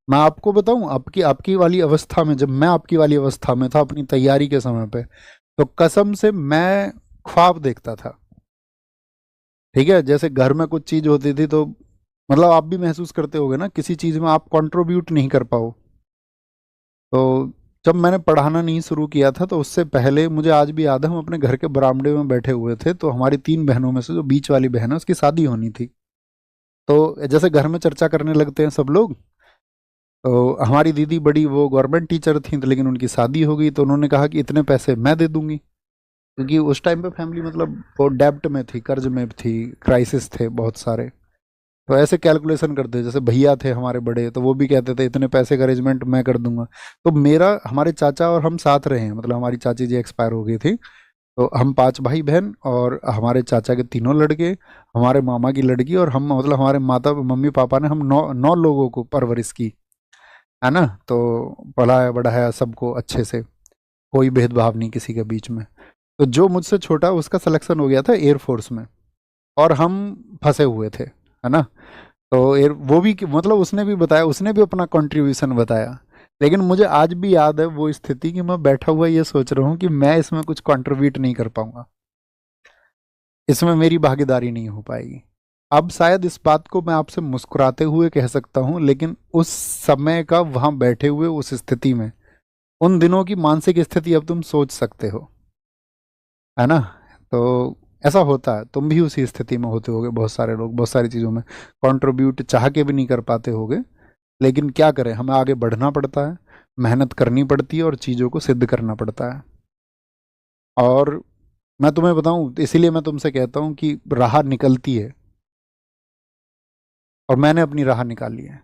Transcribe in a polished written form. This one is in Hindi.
मैं आपको बताऊं, आपकी आपकी वाली अवस्था में, जब मैं आपकी वाली अवस्था में था अपनी तैयारी के समय पे, तो कसम से मैं ख्वाब देखता था। ठीक है, जैसे घर में कुछ चीज होती थी तो मतलब आप भी महसूस करते होगे ना, किसी चीज में आप कंट्रीब्यूट नहीं कर पाओ। तो जब मैंने पढ़ाना नहीं शुरू किया था तो उससे पहले मुझे आज भी याद है, हम अपने घर के बरामदे में बैठे हुए थे, तो हमारी तीन बहनों में से जो बीच वाली बहन है उसकी शादी होनी थी। तो जैसे घर में चर्चा करने लगते हैं सब लोग, तो हमारी दीदी बड़ी वो गवर्नमेंट टीचर थी, तो लेकिन उनकी शादी हो गई, तो उन्होंने कहा कि इतने पैसे मैं दे दूंगी, क्योंकि उस टाइम पे फैमिली मतलब वो डेब्ट में थी, कर्ज में थी, क्राइसिस थे बहुत सारे। तो ऐसे कैलकुलेशन करते, जैसे भैया थे हमारे बड़े, तो वो भी कहते थे इतने पैसे का अरेंजमेंट मैं कर दूंगा। तो मेरा, हमारे चाचा और हम साथ रहे हैं, मतलब हमारी चाची जी एक्सपायर हो गई थी, तो हम पांच भाई बहन और हमारे चाचा के तीनों लड़के, हमारे मामा की लड़की और हम, मतलब हमारे माता मम्मी पापा ने हम नौ नौ लोगों को परवरिश की, है ना। तो पढ़ाया बढ़ाया सबको अच्छे से, कोई भेदभाव नहीं किसी के बीच में। तो जो मुझसे छोटा, उसका सिलेक्शन हो गया था एयरफोर्स में, और हम फंसे हुए थे, है ना। तो एयर वो भी मतलब उसने भी बताया, उसने भी अपना कंट्रीब्यूशन बताया, लेकिन मुझे आज भी याद है वो स्थिति कि मैं बैठा हुआ ये सोच रहा हूँ कि मैं इसमें कुछ कंट्रीब्यूट नहीं कर पाऊंगा, इसमें मेरी भागीदारी नहीं हो पाएगी। अब शायद इस बात को मैं आपसे मुस्कुराते हुए कह सकता हूँ, लेकिन उस समय का वहां बैठे हुए उस स्थिति में, उन दिनों की मानसिक स्थिति अब तुम सोच सकते हो, है ना। तो ऐसा होता है, तुम भी उसी स्थिति में होते होगे, बहुत सारे लोग बहुत सारी चीज़ों में कंट्रीब्यूट चाह के भी नहीं कर पाते होगे, लेकिन क्या करें, हमें आगे बढ़ना पड़ता है, मेहनत करनी पड़ती है और चीज़ों को सिद्ध करना पड़ता है। और मैं तुम्हें बताऊं, इसीलिए मैं तुमसे कहता हूं कि राह निकलती है, और मैंने अपनी राह निकाली है।